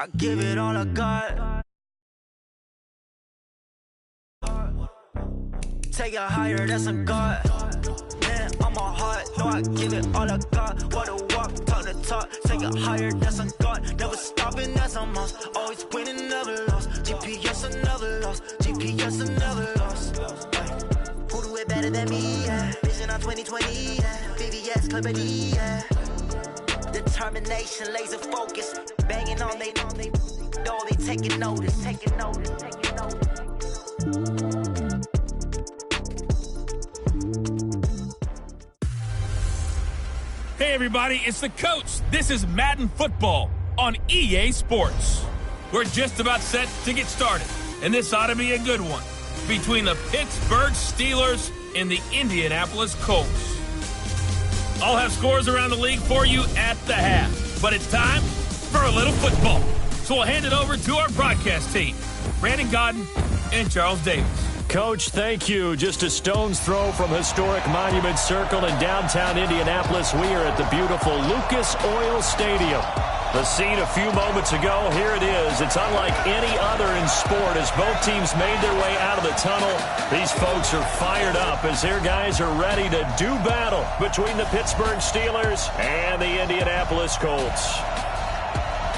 I give it all I got. Take it higher, that's a God. Man, I'm a heart, no, I give it all I got. What a walk, talk the talk. Take it higher, that's a God. Never stopping, that's a must. Always winning, never lost. GPS, I never lost. GPS, I never lost. Who do it better than me? Yeah. Vision on 2020. Yeah. VVS, Clippity. Yeah. Determination, laser focus. Banging on they door, they taking notice. Taking notice. Hey everybody, it's the Colts. This is Madden Football on EA Sports. We're just about set to get started, and this ought to be a good one between the Pittsburgh Steelers and the Indianapolis Colts. I'll have scores around the league for you at the half, but it's time for a little football. So we'll hand it over to our broadcast team, Brandon Godden and Charles Davis. Coach, thank you. Just a stone's throw from historic Monument Circle in downtown Indianapolis. We are at the beautiful Lucas Oil Stadium. The scene a few moments ago, here it is. It's unlike any other in sport as both teams made their way out of the tunnel. These folks are fired up as their guys are ready to do battle between the Pittsburgh Steelers and the Indianapolis Colts.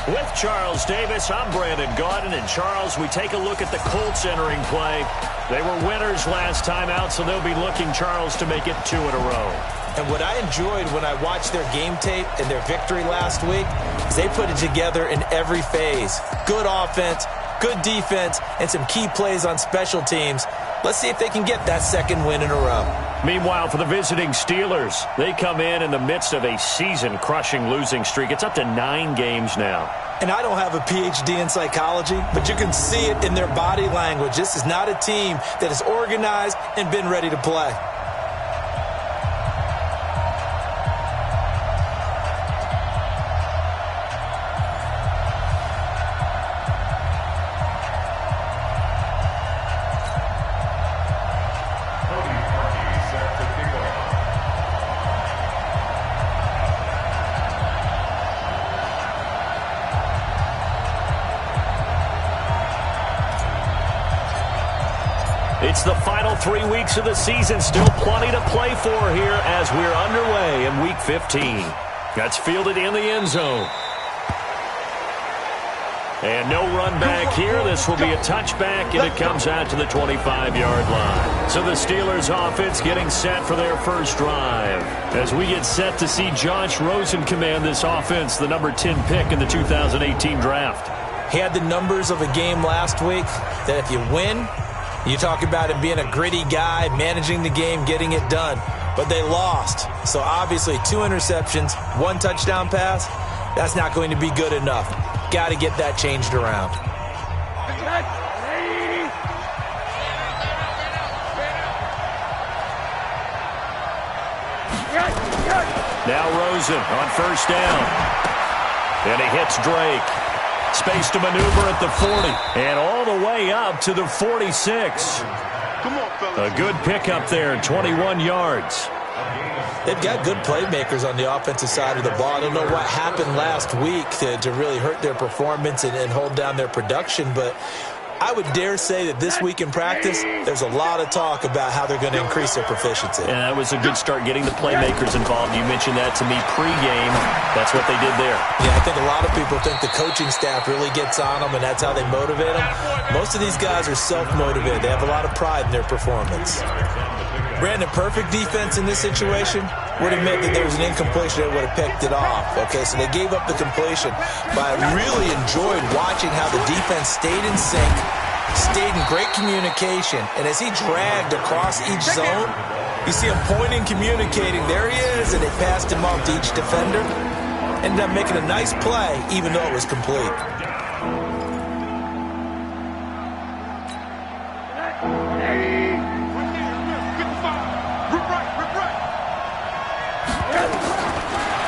With Charles Davis, I'm Brandon Gaudin. And Charles, we take a look at the Colts entering play. They were winners last time out, so they'll be looking, Charles, to make it 2 in a row. And what I enjoyed when I watched their game tape and their victory last week is they put it together in every phase. Good offense, good defense, and some key plays on special teams. Let's see if they can get that second win in a row. Meanwhile, for the visiting Steelers, they come in the midst of a season-crushing losing streak. It's up to 9 games now. And I don't have a PhD in psychology, but you can see it in their body language. This is not a team that is organized and been ready to play. It's the final 3 weeks of the season. Still plenty to play for here as we're underway in Week 15. That's fielded in the end zone. And no run back here. This will be a touchback, and it comes out to the 25-yard line. So the Steelers offense getting set for their first drive. As we get set to see Josh Rosen command this offense, the number 10 pick in the 2018 draft. He had the numbers of a game last week that if you win, you talk about him being a gritty guy, managing the game, getting it done. But they lost. So obviously 2 interceptions, 1 touchdown pass, that's not going to be good enough. Got to get that changed around. Now Rosen on first down. And he hits Drake. Space to maneuver at the 40. And all the way up to the 46. A good pickup there, 21 yards. They've got good playmakers on the offensive side of the ball. I don't know what happened last week to really hurt their performance and hold down their production, but I would dare say that this week in practice, there's a lot of talk about how they're going to increase their proficiency. And that was a good start getting the playmakers involved. You mentioned that to me pregame. That's what they did there. Yeah, I think a lot of people think the coaching staff really gets on them, and that's how they motivate them. Most of these guys are self-motivated. They have a lot of pride in their performance. Brandon, perfect defense in this situation would admit that there was an incompletion that would have picked it off. Okay, so they gave up the completion. But I really enjoyed watching how the defense stayed in sync, stayed in great communication, and as he dragged across each zone, you see him pointing, communicating. There he is, and they passed him off to each defender. Ended up making a nice play, even though it was complete.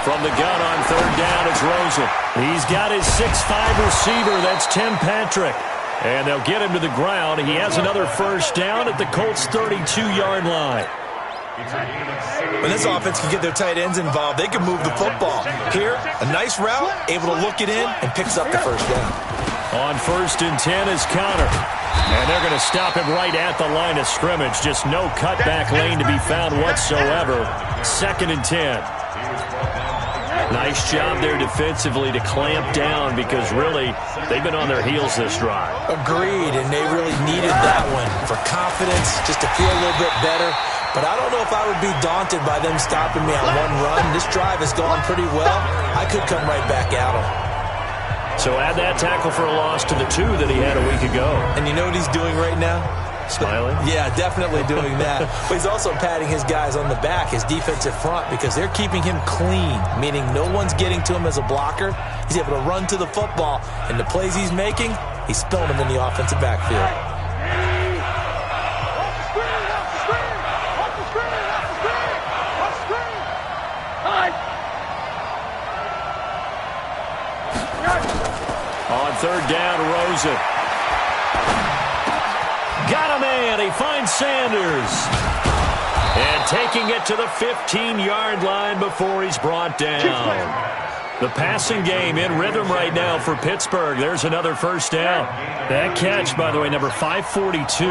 From the gun on third down, it's Rosen. He's got his 6'5" receiver. That's Tim Patrick. And they'll get him to the ground. He has another first down at the Colts' 32-yard line. When this offense can get their tight ends involved, they can move the football. Here, a nice route, able to look it in, and picks up the first down. On 1st and 10 is Connor. And they're going to stop him right at the line of scrimmage. Just no cutback lane to be found whatsoever. 2nd and 10. Nice job there defensively to clamp down because really they've been on their heels this drive. Agreed, and they really needed that one for confidence, just to feel a little bit better. But I don't know if I would be daunted by them stopping me on one run. This drive has gone pretty well. I could come right back at them. So add that tackle for a loss to the 2 that he had a week ago. And you know what he's doing right now? Smiling? Yeah, definitely doing that. But he's also patting his guys on the back, his defensive front, because they're keeping him clean, meaning no one's getting to him as a blocker. He's able to run to the football, and the plays he's making, he's spilling them in the offensive backfield. On 3rd down, Rosen. Got a man. He finds Sanders. And taking it to the 15-yard line before he's brought down. The passing game in rhythm right now for Pittsburgh. There's another first down. That catch, by the way, number 542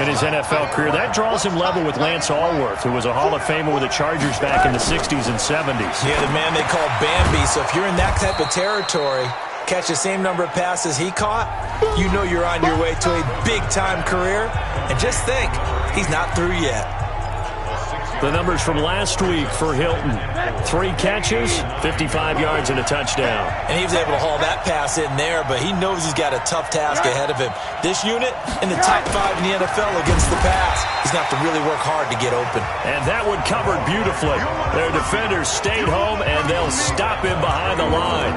in his NFL career. That draws him level with Lance Allworth, who was a Hall of Famer with the Chargers back in the 60s and 70s. Yeah, the man they call Bambi. So if you're in that type of territory, catch the same number of passes he caught, you know you're on your way to a big-time career. And just think, he's not through yet. The numbers from last week for Hilton. 3 catches, 55 yards, and a touchdown. And he was able to haul that pass in there, but he knows he's got a tough task ahead of him. This unit in the top 5 in the NFL against the pass. He's going to have to really work hard to get open. And that one covered beautifully. Their defenders stayed home, and they'll stop him behind the line.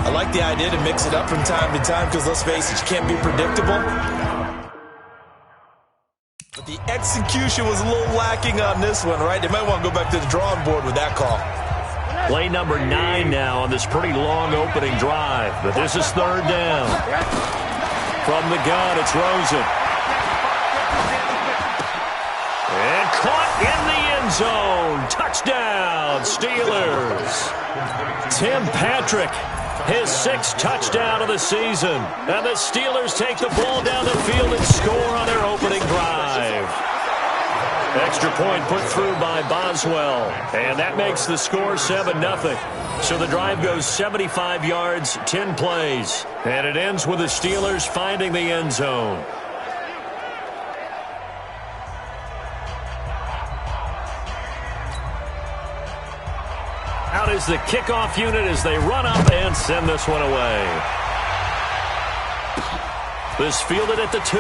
I like the idea to mix it up from time to time because, let's face it, you can't be predictable. But the execution was a little lacking on this one, right? They might want to go back to the drawing board with that call. Play number 9 now on this pretty long opening drive. But this is 3rd down. From the gun, it's Rosen. And caught in the end zone. Touchdown, Steelers. Tim Patrick, his 6th touchdown of the season. And the Steelers take the ball down the field and score on their opening drive. Extra point put through by Boswell. And that makes the score 7-0. So the drive goes 75 yards, 10 plays. And it ends with the Steelers finding the end zone. Out is the kickoff unit as they run up and send this one away. This fielded at the 2.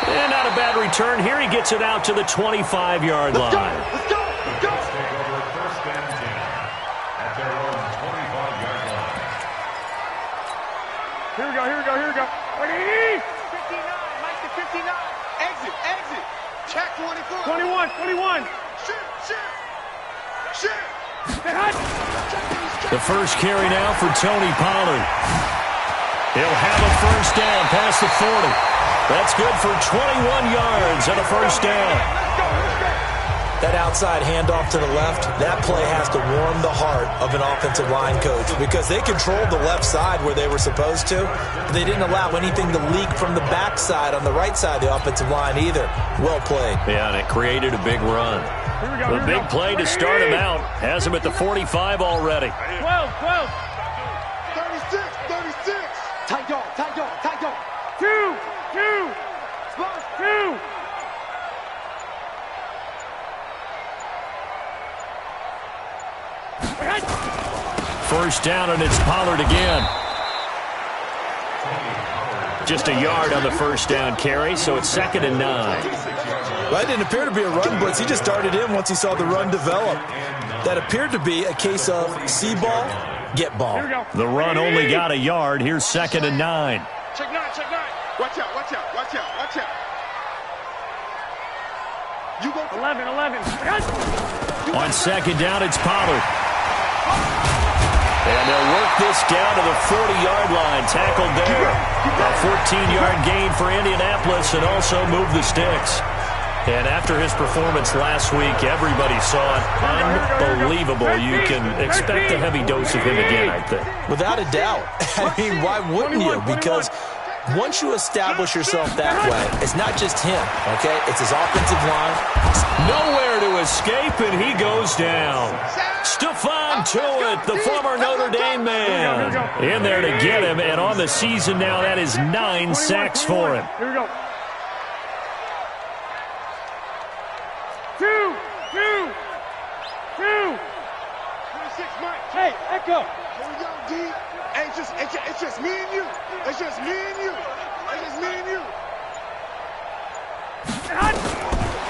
And not a bad return. Here he gets it out to the 25-yard line. Let's go! Let's go! Here we go, here we go, here we go. 59, Mike to 59. Exit, exit. Check 24. 21. Shoot. The first carry now for Tony Pollard. He'll have a first down past the 40. That's good for 21 yards and a first down. That outside handoff to the left, that play has to warm the heart of an offensive line coach because they controlled the left side where they were supposed to. But they didn't allow anything to leak from the backside on the right side of the offensive line either. Well played. Yeah, and it created a big run. The big play to start him out has him at the 45 already. 12. 36. Tight dog. 2. First down, and it's Pollard again. Just a yard on the first down carry, so it's 2nd and 9. Well, it didn't appear to be a run blitz. He just darted in once he saw the run develop. That appeared to be a case of see ball, get ball. The run only got a yard. Here's 2nd and 9. Check 9. Watch out. You go 11. On 2nd down, it's Pollard. And they'll work this down to the 40-yard line. Tackled there. A 14-yard gain for Indianapolis and also move the sticks. And after his performance last week, everybody saw it. Unbelievable. You can expect a heavy dose of him again, I think. Without a doubt. I mean, why wouldn't you? Because once you establish yourself that way, it's not just him, okay? It's his offensive line. Nowhere to escape, and he goes down. Stephon Tuitt, the former Notre Dame man, in there to get him, and on the season now, that is 9 sacks for him. Here we go. 2. 26, Mike. Hey, Echo. Here we go, D. Hey, it's just me and you. It's just me and you. It's just me and you.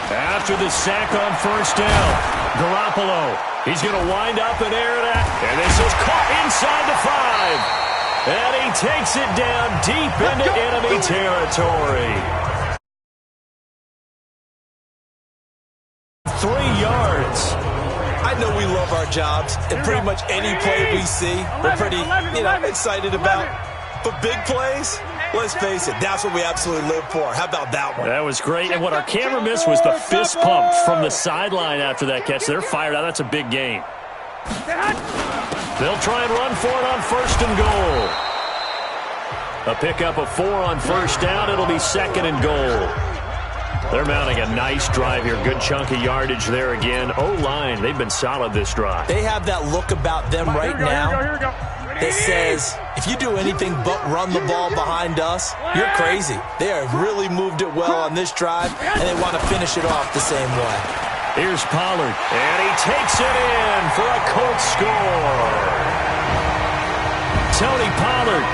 After the sack on first down, Garoppolo, he's going to wind up and air it out. And this is caught inside the 5. And he takes it down deep into enemy territory. 3 yards. I know we love our jobs, and pretty much any play we see, we're pretty, excited about. But big plays, let's face it, that's what we absolutely live for. How about that one? That was great, and what our camera missed was the fist pump from the sideline after that catch. They're fired out. That's a big gain. They'll try and run for it on first and goal. A pickup of 4 on first down. It'll be second and goal. They're mounting a nice drive here. Good chunk of yardage there again. O-line, they've been solid this drive. They have that look about them right now that says, if you do anything but run the ball behind us, you're crazy. They have really moved it well on this drive, and they want to finish it off the same way. Here's Pollard, and he takes it in for a Colts score. Tony Pollard,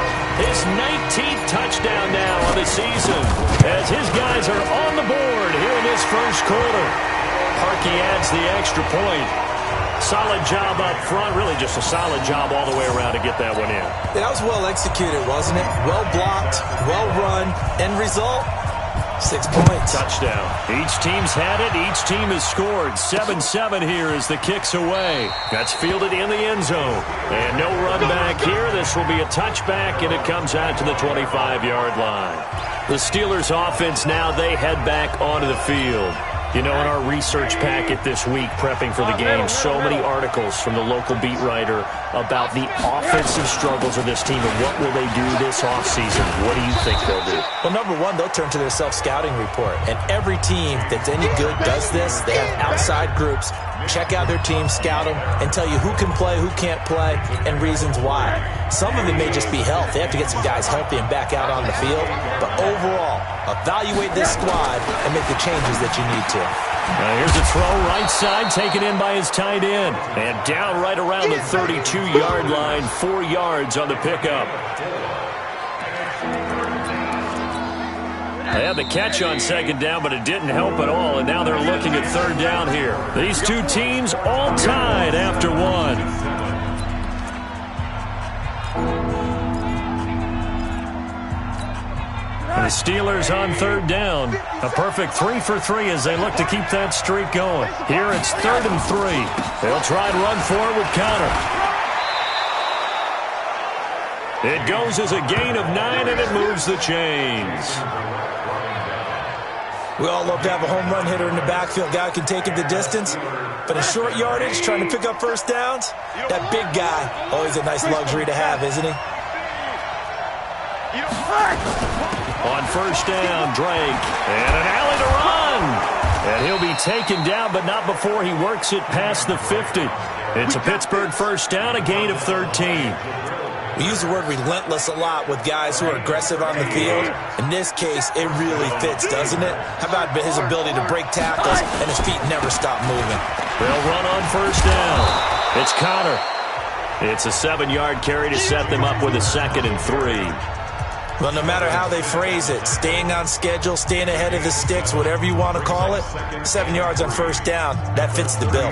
his 19th touchdown now on the season, as his guys are on the board here in this first quarter. Parkey adds the extra point. Solid job up front, really just a solid job all the way around to get that one in. That was well executed, wasn't it? Well blocked, well run, end result, 6 points. Touchdown. Each team's had it. Each team has scored. 7-7 here as the kick's away. That's fielded in the end zone. And no run back here. This will be a touchback, and it comes out to the 25-yard line. The Steelers' offense now, they head back onto the field. You know, in our research packet this week, prepping for the game, so many articles from the local beat writer about the offensive struggles of this team and what will they do this offseason. What do you think they'll do? Well, number one, they'll turn to their self-scouting report. And every team that's any good does this. They have outside groups. Check out their team, scout them, and tell you who can play, who can't play, and reasons why. Some of it may just be health. They have to get some guys healthy and back out on the field. But overall, evaluate this squad and make the changes that you need to. Now here's a throw right side, taken in by his tight end. And down right around the 32-yard line, 4 yards on the pickup. They had the catch on second down, but it didn't help at all, and now they're looking at third down here. These two teams all tied after one. The Steelers on third down. A perfect 3 for 3 as they look to keep that streak going. Here it's 3rd and 3. They'll try and run for it with Connor. It goes as a gain of 9, and it moves the chains. We all love to have a home run hitter in the backfield. Guy can take it the distance. But in short yardage, trying to pick up first downs, that big guy, always a nice luxury to have, isn't he? On first down, Drake. And an alley to run. And he'll be taken down, but not before he works it past the 50. It's a Pittsburgh first down, a gain of 13. We use the word relentless a lot with guys who are aggressive on the field. In this case, it really fits, doesn't it? How about his ability to break tackles and his feet never stop moving? They'll run on first down. It's Connor. It's a 7-yard carry to set them up with a 2nd and 3. Well, no matter how they phrase it, staying on schedule, staying ahead of the sticks, whatever you want to call it, 7 yards on first down, that fits the bill.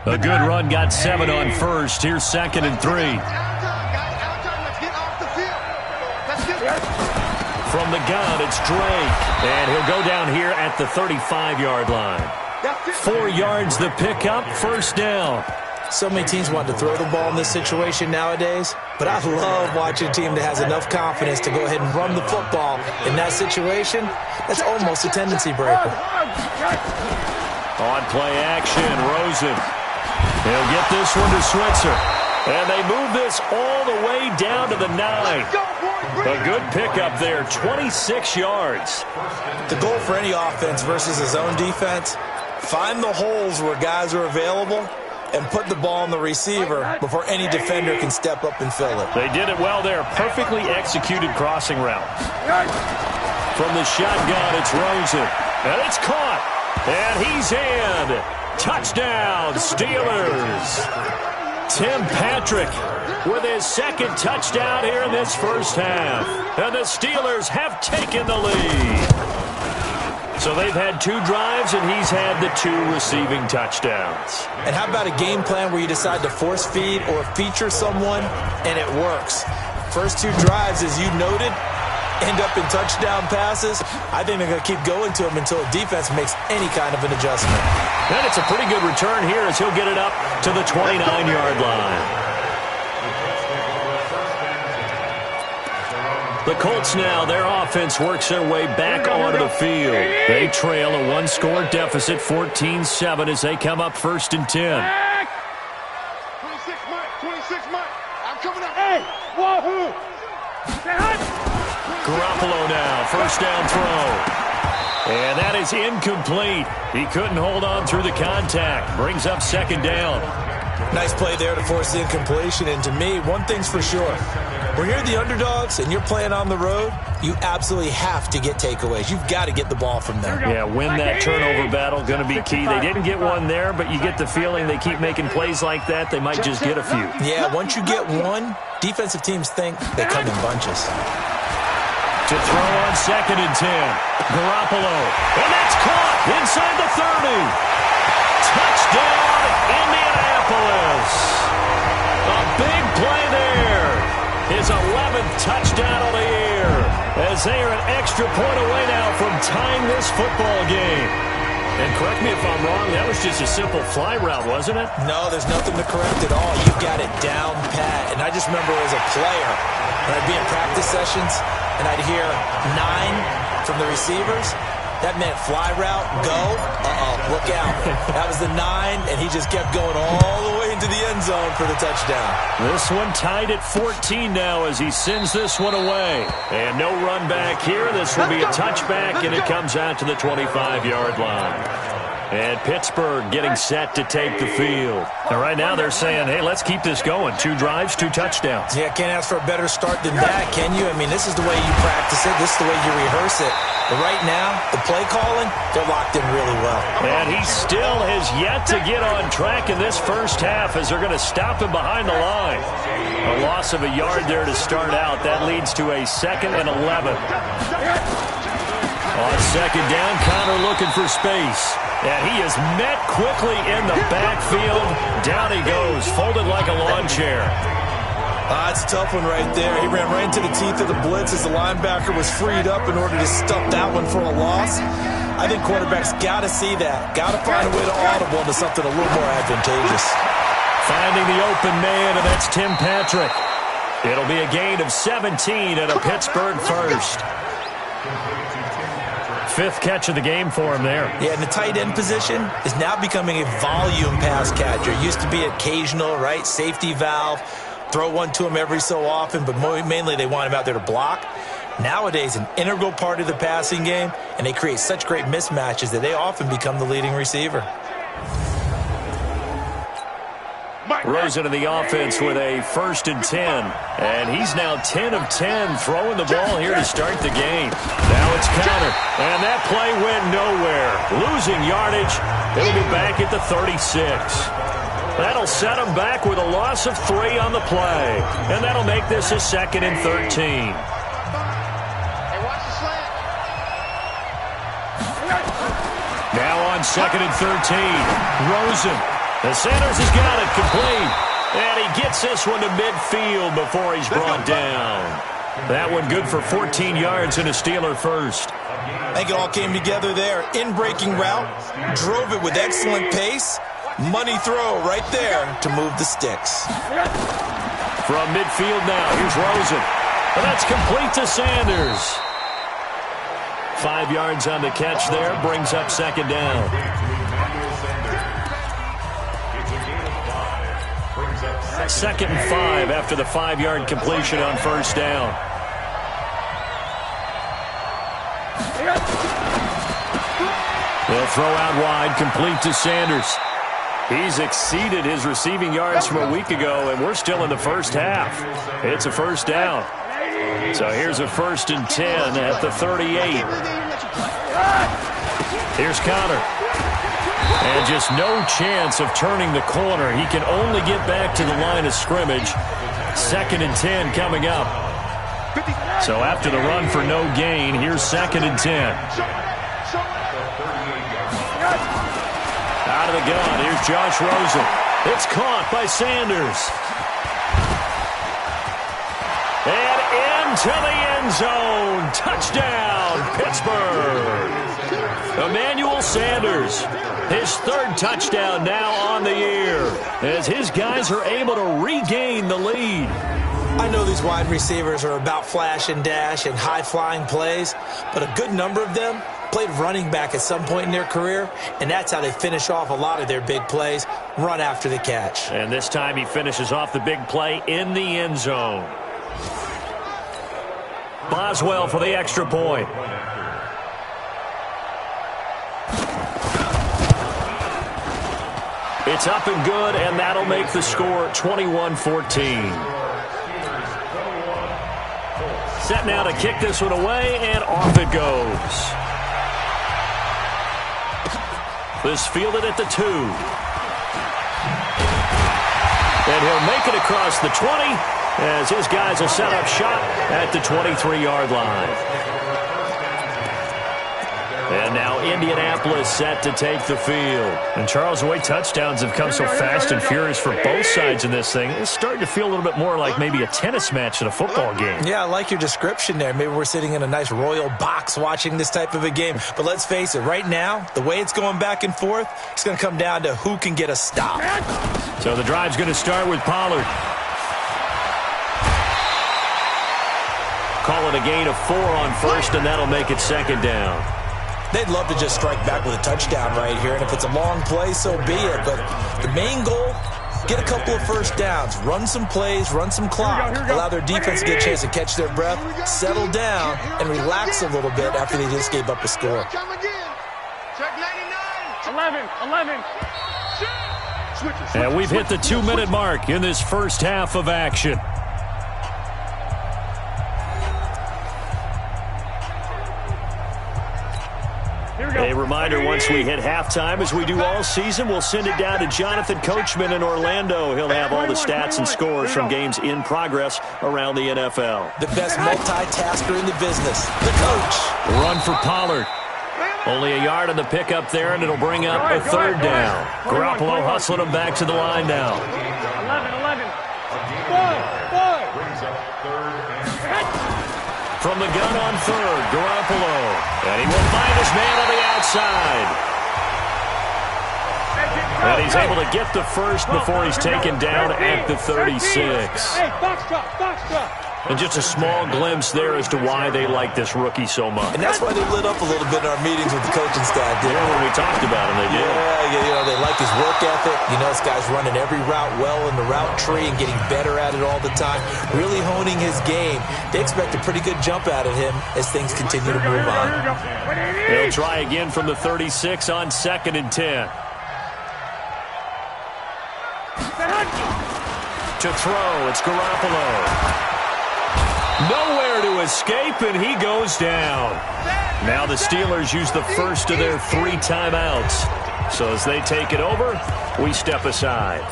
A good run, got 7 on first. Here's 2nd and 3. From the gun, it's Drake. And he'll go down here at the 35-yard line. 4 yards the pickup, first down. So many teams want to throw the ball in this situation nowadays, but I love watching a team that has enough confidence to go ahead and run the football in that situation. That's almost a tendency breaker. On play action, Rosen. He'll get this one to Switzer. And they move this all the way down to the 9. A good pickup there, 26 yards. The goal for any offense versus a zone defense, find the holes where guys are available and put the ball on the receiver before any defender can step up and fill it. They did it well there. Perfectly executed crossing route. From the shotgun, it's Rosen. And it's caught. And he's in. Touchdown, Steelers. Tim Patrick with his second touchdown here in this first half. And the Steelers have taken the lead. So they've had 2 drives, and he's had the 2 receiving touchdowns. And how about a game plan where you decide to force feed or feature someone, and it works? First 2 drives, as you noted, end up in touchdown passes. I think they're going to keep going to him until the defense makes any kind of an adjustment. And it's a pretty good return here as he'll get it up to the 29-yard line. The Colts now, their offense works their way back onto the field. They trail a 1-score deficit, 14-7, as they come up 1st and 10. 26 Mike. I'm coming up. Hey, wahoo! Garoppolo now, first down throw. And that is incomplete. He couldn't hold on through the contact. Brings up 2nd down. Nice play there to force the incompletion. And to me, one thing's for sure. When you're the underdogs and you're playing on the road, you absolutely have to get takeaways. You've got to get the ball from them. Yeah, win that turnover battle, going to be key. They didn't get one there, but you get the feeling they keep making plays like that, they might just get a few. Yeah, once you get one, defensive teams think they come in bunches. To throw on 2nd and 10. Garoppolo. And that's caught inside the 30. Touchdown, Indianapolis. A big play there. His 11th touchdown of the year, as they are an extra point away now from tying this football game. And correct me if I'm wrong, that was just a simple fly route, wasn't it? No, there's nothing to correct at all. You've got it down pat. And I just remember as a player, when I'd be in practice sessions, and I'd hear 9 from the receivers, that meant fly route, go, look out. That was the 9, and he just kept going all the way into the end zone for the touchdown. This one tied at 14 now as he sends this one away. And no run back here. This will be a touchback, and it comes out to the 25-yard line. And Pittsburgh getting set to take the field. And right now they're saying, hey, let's keep this going. 2 drives, 2 touchdowns. Yeah, can't ask for a better start than that, can you? I mean, this is the way you practice it. This is the way you rehearse it. But right now, the play calling, they're locked in really well. And he still has yet to get on track in this first half as they're going to stop him behind the line. A loss of a yard there to start out. That leads to a 2nd and 11. On 2nd down, Connor looking for space. And he is met quickly in the backfield. Down he goes, folded like a lawn chair. That's a tough one right there. He ran right into the teeth of the blitz as the linebacker was freed up in order to stuff that one for a loss. I think quarterbacks got to see that. Got to find a way to audible into something a little more advantageous. Finding the open man, and that's Tim Patrick. It'll be a gain of 17 and a Pittsburgh first. 5th catch of the game for him there. Yeah, and the tight end position is now becoming a volume pass catcher. Used to be occasional, right? Safety valve. Throw one to him every so often, but mainly they want him out there to block. Nowadays, an integral part of the passing game, and they create such great mismatches that they often become the leading receiver. Rosen in the offense with a 1st and 10. And he's now 10 of 10 throwing the ball here to start the game. Now it's counter. And that play went nowhere. Losing yardage. It'll be back at the 36. That'll set him back with a loss of 3 on the play. And that'll make this a 2nd and 13. Now on 2nd and 13. Rosen. The Sanders has got it complete. And he gets this one to midfield before he's brought down. That one good for 14 yards and a Steeler first. I think it all came together there. In-breaking route, drove it with excellent pace. Money throw right there to move the sticks. From midfield now, here's Rosen. And that's complete to Sanders. 5 yards on the catch there, brings up second down. Second and 5 after the 5-yard completion on first down. They'll throw out wide, complete to Sanders. He's exceeded his receiving yards from a week ago, and we're still in the first half. It's a first down. So here's a 1st and 10 at the 38. Here's Connor. And just no chance of turning the corner. He can only get back to the line of scrimmage. 2nd and 10 coming up. So after the run for no gain, here's 2nd and 10. Out of the gun, here's Josh Rosen. It's caught by Sanders. And into the end zone. Touchdown, Pittsburgh. Emmanuel Sanders, his 3rd touchdown now on the year, as his guys are able to regain the lead. I know these wide receivers are about flash and dash and high-flying plays, but a good number of them played running back at some point in their career, and that's how they finish off a lot of their big plays, run after the catch. And this time he finishes off the big play in the end zone. Boswell for the extra point. It's up and good, and that'll make the score 21-14. Set now to kick this one away, and off it goes. This fielded at the 2. And he'll make it across the 20 as his guys will set up shop at the 23-yard line. And now Indianapolis set to take the field. And Charles, the way touchdowns have come so fast and furious for both sides in this thing, it's starting to feel a little bit more like maybe a tennis match at a football game. Yeah, I like your description there. Maybe we're sitting in a nice royal box watching this type of a game. But let's face it, right now, the way it's going back and forth, it's going to come down to who can get a stop. So the drive's going to start with Pollard. Call it a gain of 4 on first, and that'll make it 2nd down. They'd love to just strike back with a touchdown right here, and if it's a long play, so be it. But the main goal, get a couple of first downs, run some plays, run some clock, allow their defense to get a chance to catch their breath, settle down, and relax a little bit after they just gave up a score. Come again. Check 99. 11. And we've hit the 2-minute mark in this first half of action. A reminder, once we hit halftime, as we do all season, we'll send it down to Jonathan Coachman in Orlando. He'll have all the stats and scores from games in progress around the NFL. The best multitasker in the business, the coach. Run for Pollard. Only a yard on the pickup there, and it'll bring up a 3rd down. Garoppolo hustling him back to the line now. 11. From the gun on 3rd, Garoppolo. And he will find his man on the outside. And he's able to get the first before he's taken down at the 36. Hey, box drop. And just a small glimpse there as to why they like this rookie so much. And that's why they lit up a little bit in our meetings with the coaching staff. Yeah, when we talked about him, they did. Yeah, they like his work ethic. This guy's running every route well in the route tree and getting better at it all the time, really honing his game. They expect a pretty good jump out of him as things continue to move on. They'll try again from the 36 on 2nd and 10. To throw, it's Garoppolo. Nowhere to escape, and he goes down. Now the Steelers use the first of their 3 timeouts. So as they take it over, we step aside.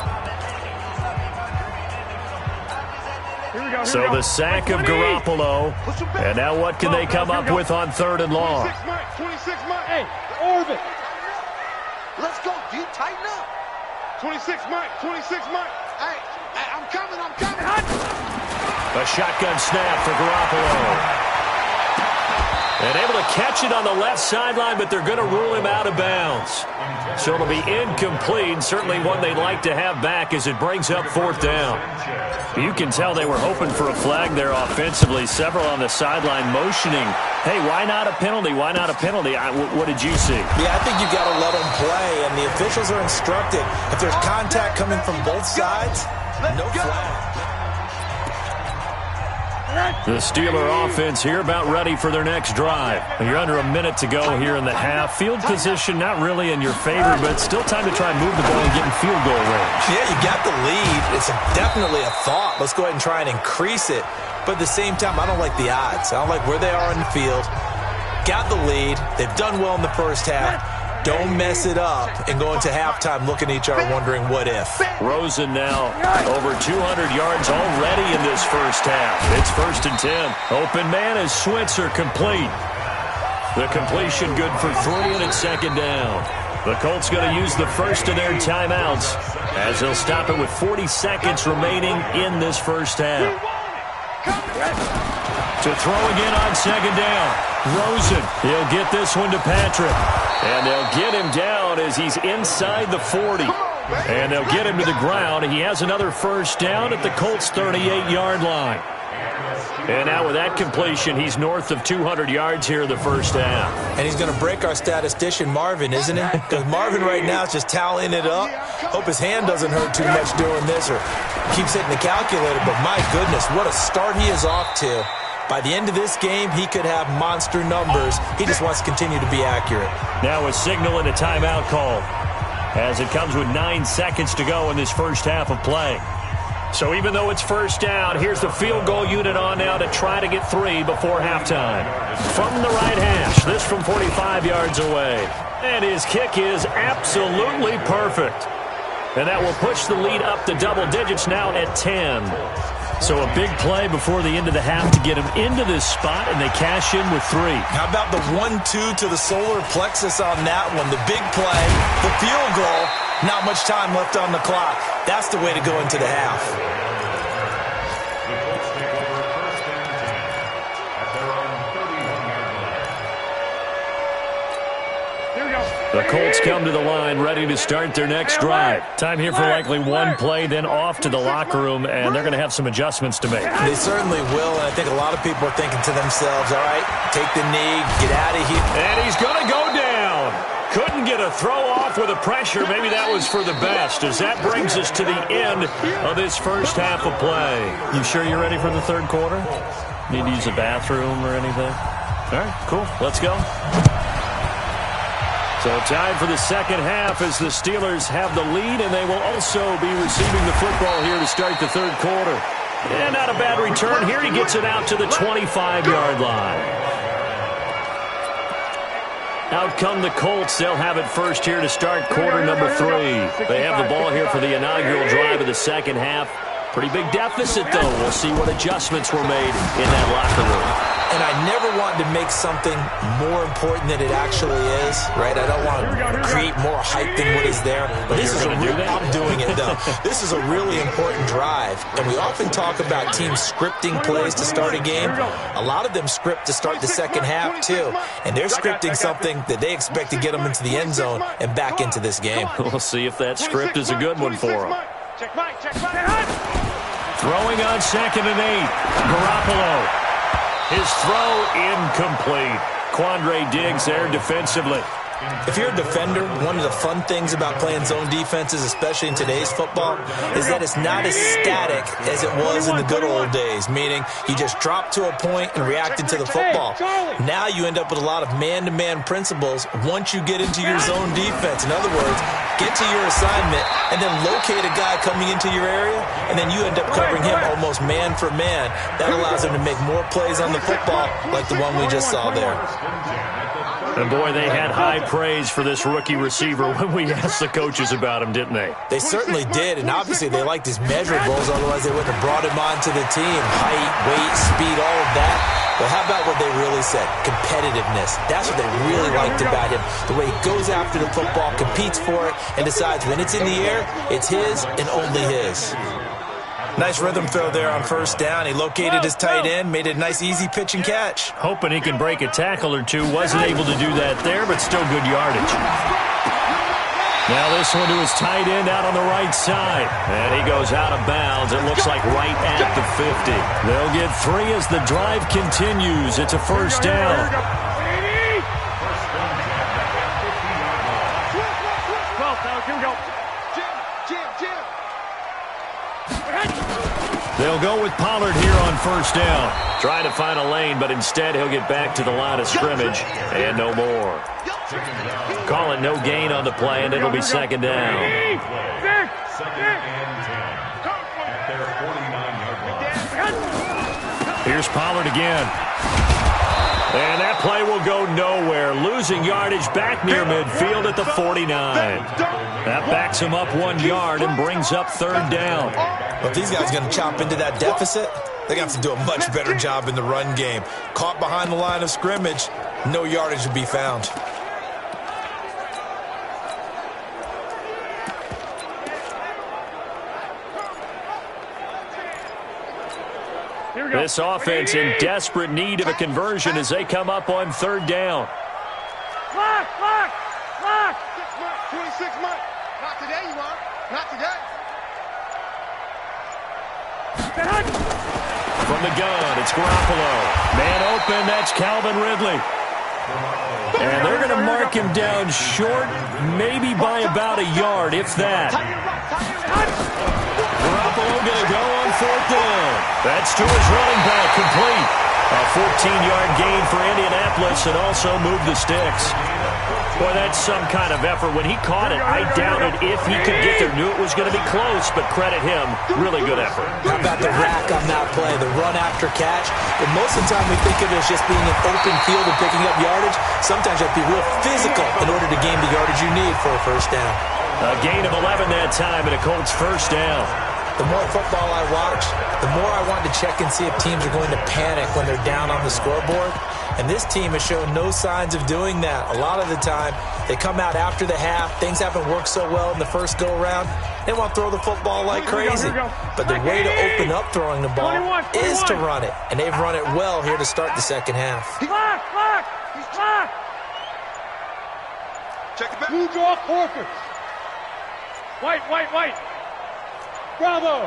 So the sack of Garoppolo. And now what can they come up with on 3rd and long? 26 Mike. Hey, orbit. Let's go, D. Tighten up. 26 Mike. Hey, I'm coming. A shotgun snap for Garoppolo. And able to catch it on the left sideline, but they're going to rule him out of bounds. So it'll be incomplete, certainly one they'd like to have back as it brings up 4th down. You can tell they were hoping for a flag there offensively. Several on the sideline motioning, hey, why not a penalty? Why not a penalty? What did you see? Yeah, I think you've got to let them play, and the officials are instructed. If there's contact coming from both sides, no flag. The Steeler offense here about ready for their next drive. You're under a minute to go here in the half. Field position not really in your favor, but still time to try and move the ball and get in field goal range. Yeah, you got the lead. It's definitely a thought. Let's go ahead and try and increase it. But at the same time, I don't like the odds. I don't like where they are in the field. Got the lead. They've done well in the first half. Don't mess it up and go into halftime looking at each other wondering what if. Rosen now over 200 yards already in this first half. It's 1st and 10. Open man is Switzer complete. The completion good for 3 and it's 2nd down. The Colts going to use the first of their timeouts as they'll stop it with 40 seconds remaining in this first half. To throw again on 2nd down. Rosen, he'll get this one to Patrick. And they'll get him down as he's inside the 40. And they'll get him to the ground. He has another first down at the Colts' 38-yard line. And now with that completion, he's north of 200 yards here in the first half. And he's going to break our statistician, Marvin, isn't he? Because Marvin right now is just tallying it up. Hope his hand doesn't hurt too much doing this or keeps hitting the calculator. But my goodness, what a start he is off to. By the end of this game, he could have monster numbers. He just wants to continue to be accurate. Now a signal and a timeout call as it comes with 9 seconds to go in this first half of play. So even though it's first down, here's the field goal unit on now to try to get 3 before halftime. From the right hash, this from 45 yards away. And his kick is absolutely perfect. And that will push the lead up to double digits now at 10. So a big play before the end of the half to get him into this spot, and they cash in with 3. How about the 1-2 to the solar plexus on that one? The big play, the field goal, not much time left on the clock. That's the way to go into the half. The Colts come to the line ready to start their next drive. Time here for likely one play, then off to the locker room, and they're going to have some adjustments to make. They certainly will, and I think a lot of people are thinking to themselves, all right, take the knee, get out of here. And he's going to go down. Couldn't get a throw off with the pressure. Maybe that was for the best, as that brings us to the end of this first half of play. You sure you're ready for the third quarter? Need to use a bathroom or anything? All right, cool. Let's go. So time for the second half as the Steelers have the lead, and they will also be receiving the football here to start the third quarter. And not a bad return. Here he gets it out to the 25-yard line. Out come the Colts. They'll have it first here to start quarter number 3. They have the ball here for the inaugural drive of the second half. Pretty big deficit, though. We'll see what adjustments were made in that locker room. And I never want to make something more important than it actually is, right? I don't want to create more hype than what is there. But this is I'm doing it, though. This is a really important drive. And we often talk about teams scripting plays to start a game. A lot of them script to start the second half, too. And they're scripting something that they expect to get them into the end zone and back into this game. We'll see if that script is a good one for them. Throwing on 2nd and 8. Garoppolo. His throw incomplete. Quandre Diggs there defensively. If you're a defender, one of the fun things about playing zone defenses, especially in today's football, is that it's not as static as it was in the good old days, meaning you just dropped to a point and reacted to the football. Now you end up with a lot of man-to-man principles once you get into your zone defense. In other words, get to your assignment and then locate a guy coming into your area, and then you end up covering him almost man for man. That allows him to make more plays on the football like the one we just saw there. And boy, they had high praise for this rookie receiver when we asked the coaches about him, didn't they? They certainly did, and obviously they liked his measurables, otherwise they wouldn't have brought him onto the team. Height, weight, speed, all of that. Well, how about what they really said? Competitiveness. That's what they really liked about him. The way he goes after the football, competes for it, and decides when it's in the air, it's his and only his. Nice rhythm throw there on first down. He located his tight end, made it a nice easy pitch and catch. Hoping he can break a tackle or two. Wasn't able to do that there, but still good yardage. Now this one to his tight end out on the right side. And he goes out of bounds. It looks like right at the 50. They'll get 3 as the drive continues. It's a first down. They'll go with Pollard here on first down. Trying to find a lane, but instead he'll get back to the line of scrimmage and no more. Calling no gain on the play, and it'll be second down. Here's Pollard again. And that play will go nowhere. Losing yardage back near midfield at the 49. That backs him up 1 yard and brings up third down. Well, if these guys are going to chop into that deficit, they're going to have to do a much better job in the run game. Caught behind the line of scrimmage, no yardage to be found. This offense in desperate need of a conversion as they come up on third down. Clock! 26 months. Not today, you are. Not today. From the gun, it's Garoppolo. Man open, that's Calvin Ridley. And they're going to mark him down short, maybe by about a yard, if that. Garoppolo going to go on fourth down. That's to his running back, complete. A 14-yard gain for Indianapolis and also move the sticks. Boy, that's some kind of effort. When he caught it, I doubted if he could get there. Knew it was going to be close, but credit him. Really good effort. How about the rack on that play, the run after catch? And most of the time we think of it as just being an open field and picking up yardage. Sometimes you have to be real physical in order to gain the yardage you need for a first down. A gain of 11 that time, and a Colts first down. The more football I watch, the more I want to check and see if teams are going to panic when they're down on the scoreboard. And this team has shown no signs of doing that. A lot of the time, they come out after the half. Things haven't worked so well in the first go-around. They want to throw the football like crazy. But the way to open up throwing the ball is to run it. And they've run it well here to start the second half. Clock! Check it back. Blue draw Corkers. White. Bravo.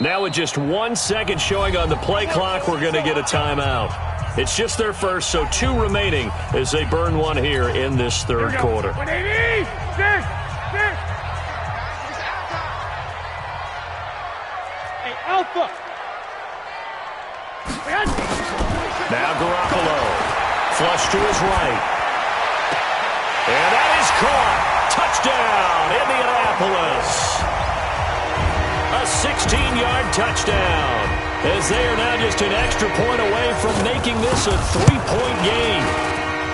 Now with just 1 second showing on the play clock, we're going to get a timeout. It's just their first, so 2 remaining as they burn one here in this third quarter. 180. Hey, Alpha. Now Garoppolo. Flush to his right. And that is caught. Touchdown, Indianapolis. A 16-yard touchdown, as they are now just an extra point away from making this a 3-point game.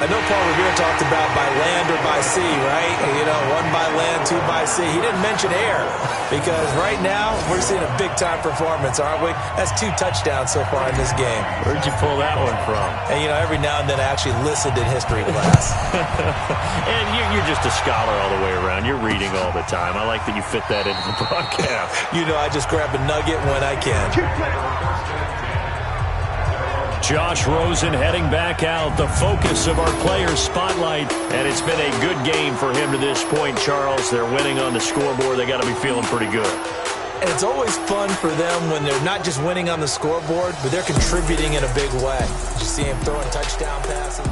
I know Paul Revere talked about by land or by sea, right? You know, 1 by land, 2 by sea. He didn't mention air because right now we're seeing a big-time performance, aren't we? That's 2 touchdowns so far in this game. Where'd you pull that one from? And, you know, every now and then I actually listened in history class. And you're just a scholar all the way around. You're reading all the time. I like that you fit that into the broadcast. You know, I just grab a nugget when I can. Josh Rosen heading back out, the focus of our players' spotlight. And it's been a good game for him to this point, Charles. They're winning on the scoreboard. They got to be feeling pretty good. And it's always fun for them when they're not just winning on the scoreboard, but they're contributing in a big way. You see him throwing touchdown passes.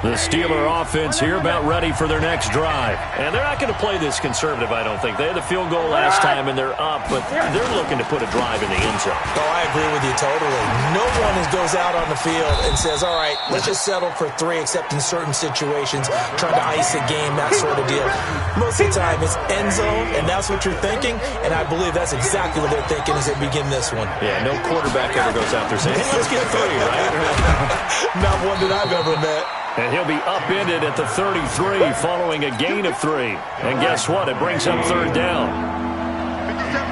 The Steeler offense here about ready for their next drive. And they're not going to play this conservative, I don't think. They had the field goal last time, and they're up, but they're looking to put a drive in the end zone. Oh, I agree with you totally. No one goes out on the field and says, all right, let's just settle for 3, except in certain situations, trying to ice a game, that sort of deal. Most of the time, it's end zone, and that's what you're thinking, and I believe that's exactly what they're thinking as they begin this one. Yeah, no quarterback ever goes out there saying, hey, let's get 3, right? Not one that I've ever met. And he'll be upended at the 33 following a gain of 3. And guess what? It brings up third down. 57.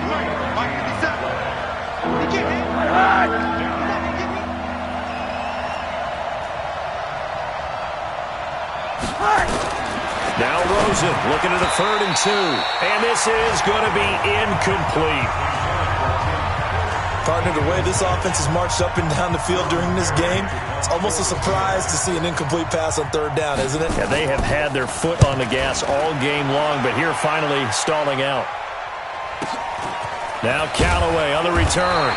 Now Rosen looking at a 3rd and 2. And this is going to be incomplete. Partner, the way this offense has marched up and down the field during this game, it's almost a surprise to see an incomplete pass on 3rd down, isn't it? Yeah, they have had their foot on the gas all game long, but here finally stalling out. Now Callaway on the return.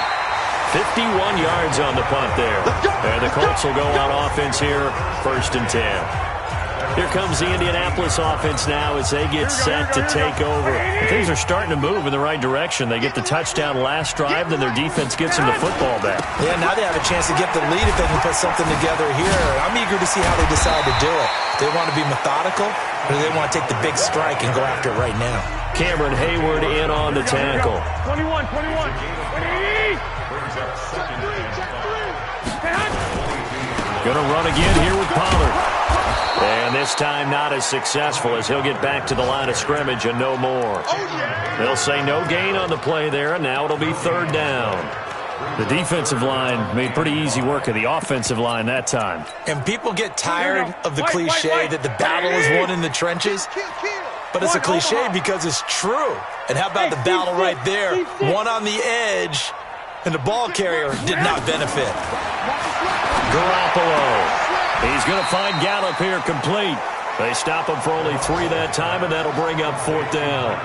51 yards on the punt there. And the Colts will go on offense here, 1st and 10. Here comes the Indianapolis offense now as they get set to take over. Things are starting to move in the right direction. They get the touchdown last drive, then their defense gets them the football back. Yeah, now they have a chance to get the lead if they can put something together here. I'm eager to see how they decide to do it. Do they want to be methodical, or do they want to take the big strike and go after it right now? Cameron Hayward in on the tackle. 21. Going to run again here with Pollard. And this time not as successful as he'll get back to the line of scrimmage and no more. They'll say no gain on the play there, and now it'll be 3rd down. The defensive line made pretty easy work of the offensive line that time. And people get tired of the cliche that the battle is won in the trenches. But it's a cliche because it's true. And how about the battle right there? One on the edge, and the ball carrier did not benefit. Garoppolo. He's going to find Gallup here complete. They stop him for only 3 that time, and that'll bring up 4th down.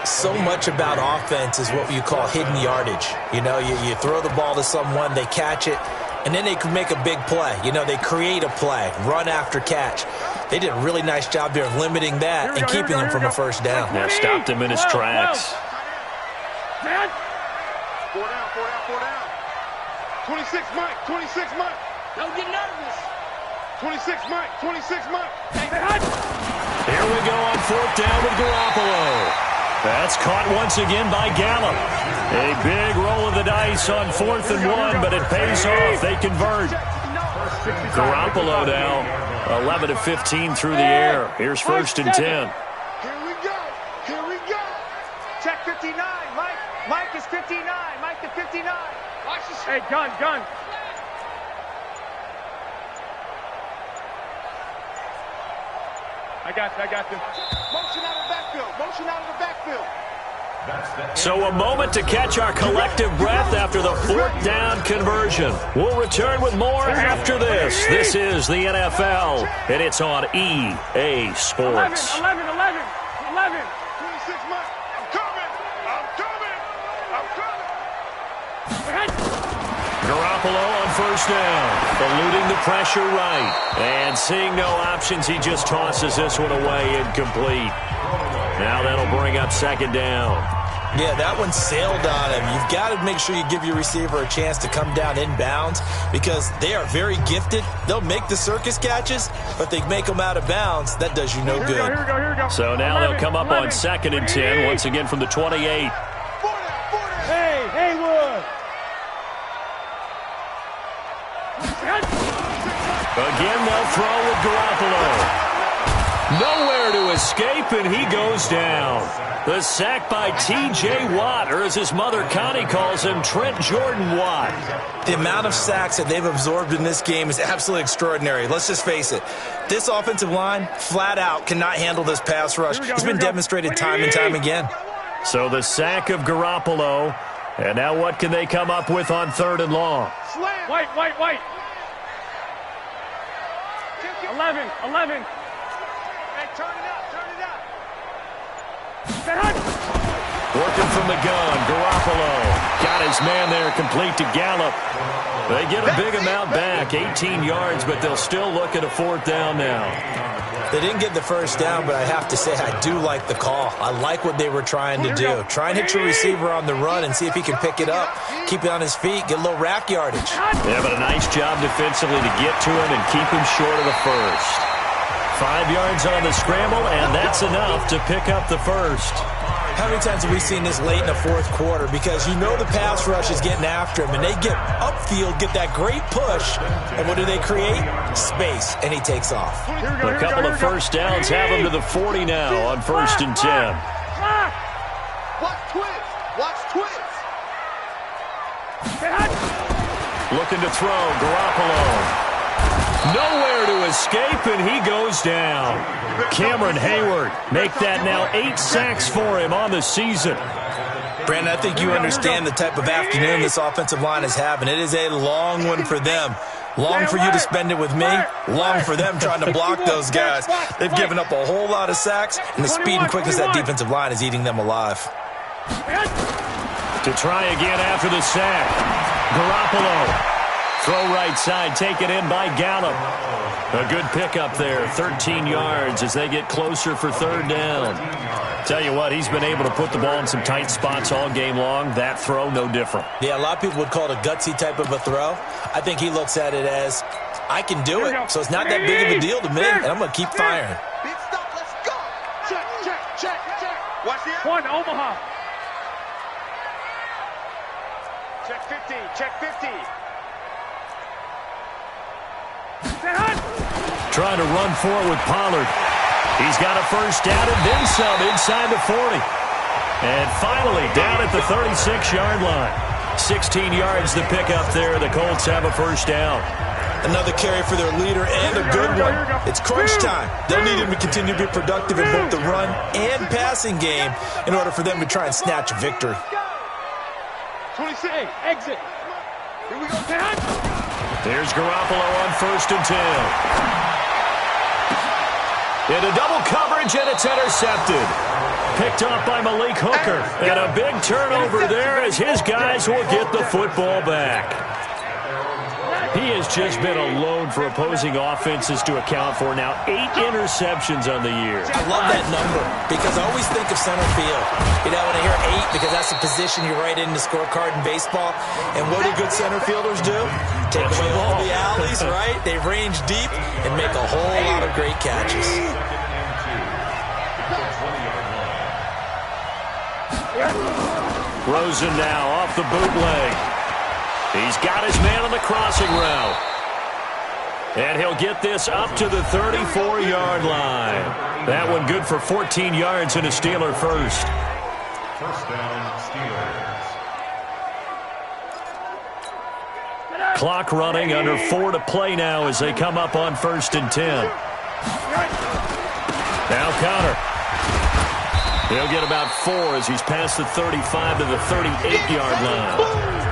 So much about offense is what you call hidden yardage. You know, you throw the ball to someone, they catch it, and then they can make a big play. You know, they create a play, run after catch. They did a really nice job there of limiting that and keeping him from a 1st down. Now stopped him in his tracks. 4 down. 26 Mike. Don't get nervous. 26 Mike. Here we go on 4th down with Garoppolo. That's caught once again by Gallup. A big roll of the dice on 4th and 1, but it pays off. They convert. Garoppolo now 11 of 15 through the air. Here's 1st and 10. Here we go. Check 59. Mike is 59. Mike to 59. Watch this. Hey, gun. I got you. Motion out of the backfield. So a moment to catch our collective breath after the 4th down conversion. We'll return with more after this. This is the NFL, and it's on EA Sports. 11. 26 Mike. I'm coming. Garoppolo on 1st down, eluding the pressure right. And seeing no options, he just tosses this one away incomplete. Now that'll bring up 2nd down. Yeah, that one sailed on him. You've got to make sure you give your receiver a chance to come down inbounds because they are very gifted. They'll make the circus catches, but they make them out of bounds. That does you no good. Here we go. So now they'll come up on 2nd and 10, once again from the 28. Hey, Haywood. Again, they'll throw with Garoppolo. Nowhere to escape, and he goes down. The sack by T.J. Watt, or as his mother Connie calls him, Trent Jordan Watt. The amount of sacks that they've absorbed in this game is absolutely extraordinary. Let's just face it. This offensive line, flat out, cannot handle this pass rush. It's been demonstrated time and time again. So the sack of Garoppolo. And now what can they come up with on 3rd and long? White. 11. Hey, turn it out. Working from the gun, Garoppolo got his man there complete to Gallup. They get a big amount back, 18 yards, but they'll still look at a 4th down now. They didn't get the 1st down, but I have to say I do like the call. I like what they were trying to do. Try and hit your receiver on the run and see if he can pick it up, keep it on his feet, get a little rack yardage. Yeah, but a nice job defensively to get to him and keep him short of the 1st. 5 yards on the scramble, and that's enough to pick up the 1st. How many times have we seen this late in the 4th quarter? Because you know the pass rush is getting after him, and they get upfield, get that great push, and what do they create? Space, and he takes off. A couple of 1st downs have him to the 40 now on 1st and 10. Watch twins. Looking to throw, Garoppolo. Nowhere to escape, and he goes down. Cameron Hayward, make that now 8 sacks for him on the season. Brandon, I think you understand the type of afternoon this offensive line is having. It is a long one for them. Long for you to spend it with me. Long for them trying to block those guys. They've given up a whole lot of sacks, and the speed and quickness of that defensive line is eating them alive. To try again after the sack. Garoppolo. Throw right side, taken in by Gallup. A good pickup there, 13 yards as they get closer for third down. Tell you what, he's been able to put the ball in some tight spots all game long. That throw, no different. Yeah, a lot of people would call it a gutsy type of a throw. I think he looks at it as, I can do it, so it's not that big of a deal to me, and I'm going to keep firing. Big stop, let's go. Check. Watch the One, Omaha. Check 50, check 50. Trying to run for it with Pollard. He's got a first down and then some inside the 40. And finally down at the 36-yard line. 16 yards to pick up there. The Colts have a first down. Another carry for their leader and a good one. It's crunch time. They'll need him to continue to be productive in both the run and passing game in order for them to try and snatch a victory. 26, exit. Here we go. There's Garoppolo on 1st and 10. Into double coverage, and it's intercepted. Picked off by Malik Hooker. And a big turnover there as his guys will get the football back. He has just been a load for opposing offenses to account for now. 8 interceptions on the year. I love that number because I always think of center field. You know, when I hear 8, because that's the position you write in the scorecard in baseball. And what do good center fielders do? Take away all the alleys, right? They range deep and make a whole lot of great catches. Rosen now off the bootleg. He's got his man on the crossing route. And he'll get this up to the 34-yard line. That one good for 14 yards and a Steeler first. First down, Steelers. Clock running, under 4 to play now as they come up on 1st and 10. Now Connor. He'll get about 4 as he's past the 35 to the 38-yard line.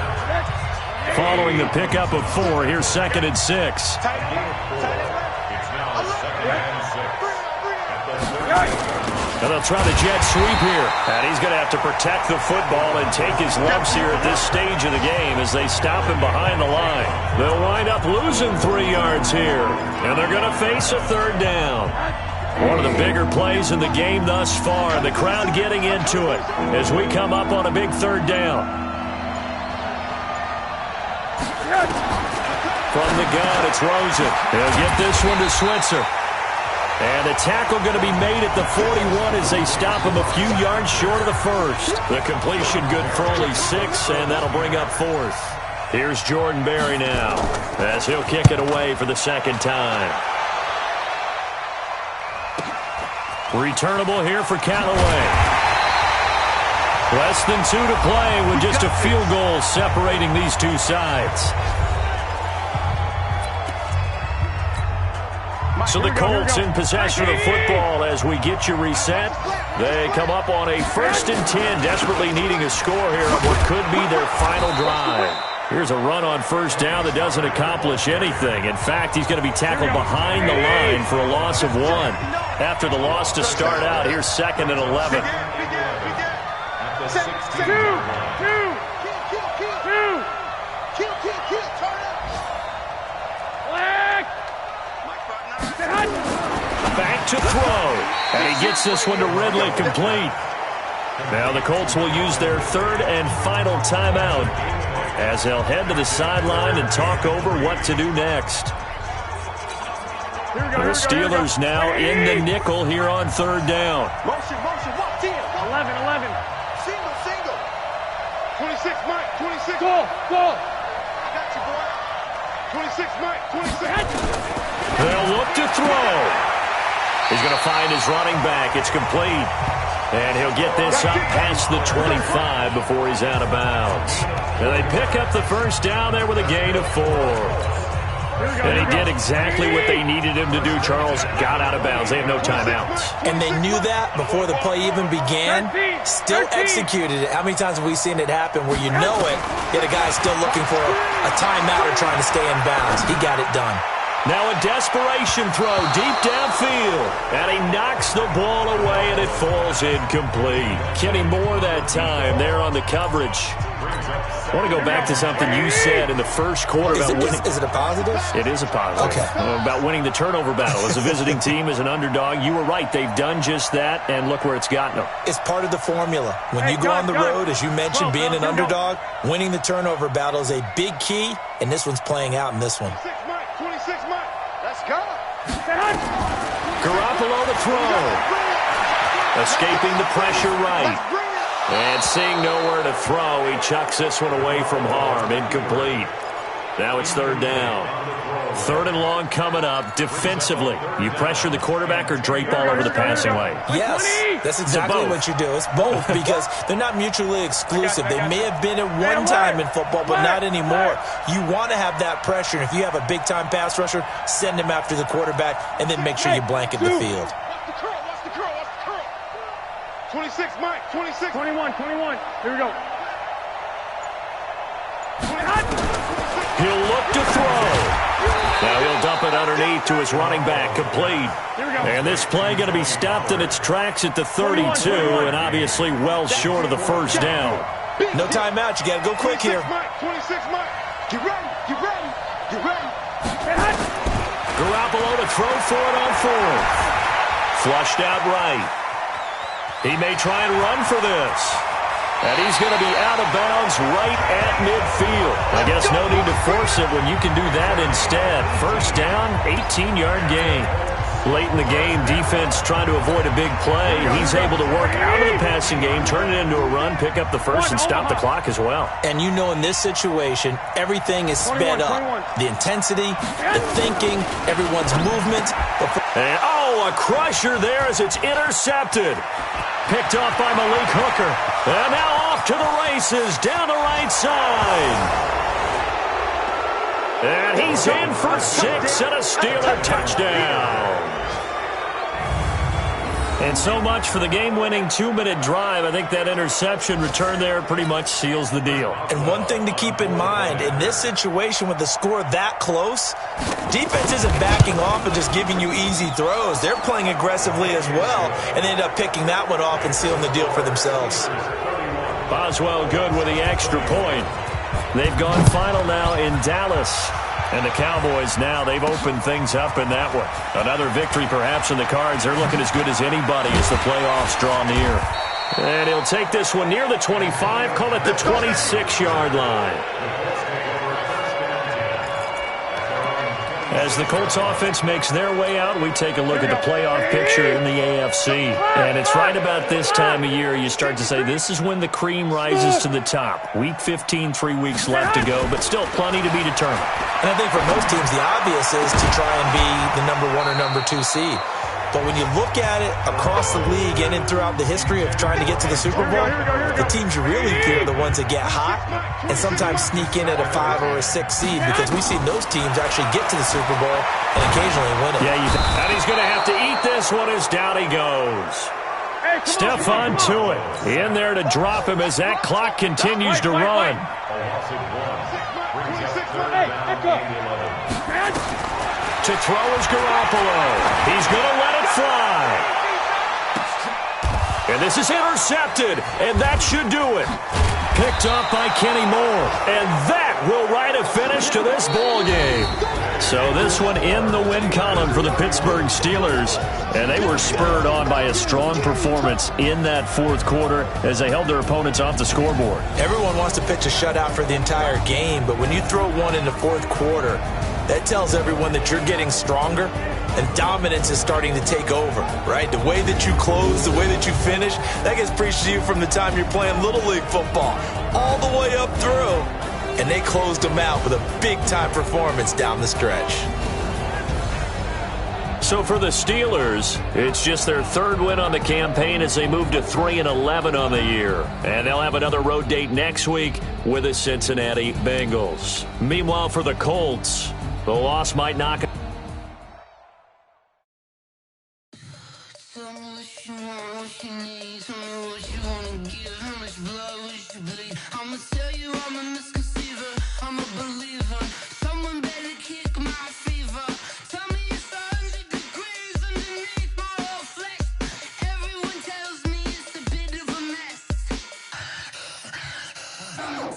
Following the pickup of 4, here's 2nd and 6. It's now 2nd and 6. And they'll try the jet sweep here. And he's going to have to protect the football and take his lumps here at this stage of the game as they stop him behind the line. They'll wind up losing 3 yards here. And they're going to face a 3rd down. One of the bigger plays in the game thus far. The crowd getting into it as we come up on a big 3rd down. From the gun, it's Rosen. He'll get this one to Switzer. And the tackle going to be made at the 41 as they stop him a few yards short of the first. The completion good for only 6, and that'll bring up 4th. Here's Jordan Berry now as he'll kick it away for the 2nd time. Returnable here for Callaway. Less than 2 to play with just a field goal separating these two sides. So the Colts in possession of football as we get you reset. They come up on a 1st and 10, desperately needing a score here on what could be their final drive. Here's a run on 1st down that doesn't accomplish anything. In fact, he's going to be tackled behind the line for a loss of 1. After the loss to start out, here's 2nd and 11. At the 16. Back to throw. And he gets this one to Ridley complete. Now the Colts will use their 3rd and final timeout as they'll head to the sideline and talk over what to do next. The Steelers now in the nickel here on 3rd down. Motion, walk in. 11. Single. 26, Mike, 26. Go. I got you, boy. 26, Mike, 26. They'll look to throw. He's going to find his running back. It's complete. And he'll get this up past the 25 before he's out of bounds. And they pick up the 1st down there with a gain of 4. And he did exactly what they needed him to do, Charles. Got out of bounds. They have no timeouts. And they knew that before the play even began, still executed it. How many times have we seen it happen where you know it, yet a guy's still looking for a timeout or trying to stay in bounds? He got it done. Now a desperation throw deep downfield. And he knocks the ball away, and it falls incomplete. Kenny Moore that time there on the coverage. I want to go back to something you said in the first quarter about winning. Is it a positive? It is a positive. Okay. About winning the turnover battle. As a visiting team, as an underdog, you were right. They've done just that, and look where it's gotten them. It's part of the formula. When you go on the road, as you mentioned, being an underdog, winning the turnover battle is a big key, and this one's playing out in this one. 26 Mike. Let's go. Garoppolo the throw. Escaping the pressure right. And seeing nowhere to throw, he chucks this one away from harm. Incomplete. Now it's third down. Third and long coming up. Defensively, you pressure the quarterback or drape all over the passing lane? Yes, that's exactly what you do. It's both because they're not mutually exclusive. They may have been at one time in football, but not anymore. You want to have that pressure. And if you have a big-time pass rusher, send him after the quarterback and then make sure you blanket the field. 26, Mike. 26. 21. Here we go. He'll look to throw. Now he'll dump it underneath to his running back, complete. And this play going to be stopped in its tracks at the 32, and obviously well short of the first down. No timeout. You got to go quick here. 26, Mike. Get ready. Garoppolo to throw for it on fourth. Flushed out right. He may try and run for this. And he's going to be out of bounds right at midfield. I guess no need to force it when you can do that instead. First down, 18-yard gain. Late in the game, defense trying to avoid a big play. He's able to work out of the passing game, turn it into a run, pick up the first, and stop the clock as well. And you know in this situation, everything is sped up. The intensity, the thinking, everyone's movement. And, a crusher there as it's intercepted. Picked off by Malik Hooker. And now off to the races down the right side. And he's in for 6 and a Steeler touchdown. And so much for the game-winning 2-minute drive. I think that interception return there pretty much seals the deal. And one thing to keep in mind, in this situation with the score that close, defense isn't backing off and just giving you easy throws. They're playing aggressively as well, and they end up picking that one off and sealing the deal for themselves. Boswell good with the extra point. They've gone final now in Dallas. And the Cowboys now, they've opened things up in that one. Another victory perhaps in the cards. They're looking as good as anybody as the playoffs draw near. And he'll take this one near the 25, call it the 26-yard line. As the Colts offense makes their way out, we take a look at the playoff picture in the AFC. And it's right about this time of year you start to say this is when the cream rises to the top. Week 15, 3 weeks left to go, but still plenty to be determined. And I think for most teams, the obvious is to try and be the number 1 or number 2 seed. But when you look at it across the league and throughout the history of trying to get to the Super Bowl, the teams you really fear are the ones that get hot and sometimes sneak in at a 5 or a 6 seed because we've seen those teams actually get to the Super Bowl and occasionally win it. Yeah, and he's going to have to eat this one as down he goes. Stephon Tuitt in there to drop him as that clock continues to run. To throw is Garoppolo. He's going to let it fly. And this is intercepted, and that should do it. Picked up by Kenny Moore, and that will write a finish to this ball game. So this one in the win column for the Pittsburgh Steelers, and they were spurred on by a strong performance in that fourth quarter as they held their opponents off the scoreboard. Everyone wants to pitch a shutout for the entire game, but when you throw one in the fourth quarter, that tells everyone that you're getting stronger and dominance is starting to take over, right? The way that you close, the way that you finish, that gets preached to you from the time you're playing Little League football all the way up through. And they closed them out with a big-time performance down the stretch. So for the Steelers, it's just their third win on the campaign as they move to 3-11 on the year. And they'll have another road date next week with the Cincinnati Bengals. Meanwhile, for the Colts, The loss might knock it. Tell me what you want, what you need. Tell me what you wanna give. How much blood would you bleed? I'ma tell you I'm a misconceiver. I'm a believer. Someone better kick my fever. Tell me it's 100 degrees underneath my whole flesh. Everyone tells me it's a bit of a mess. Someone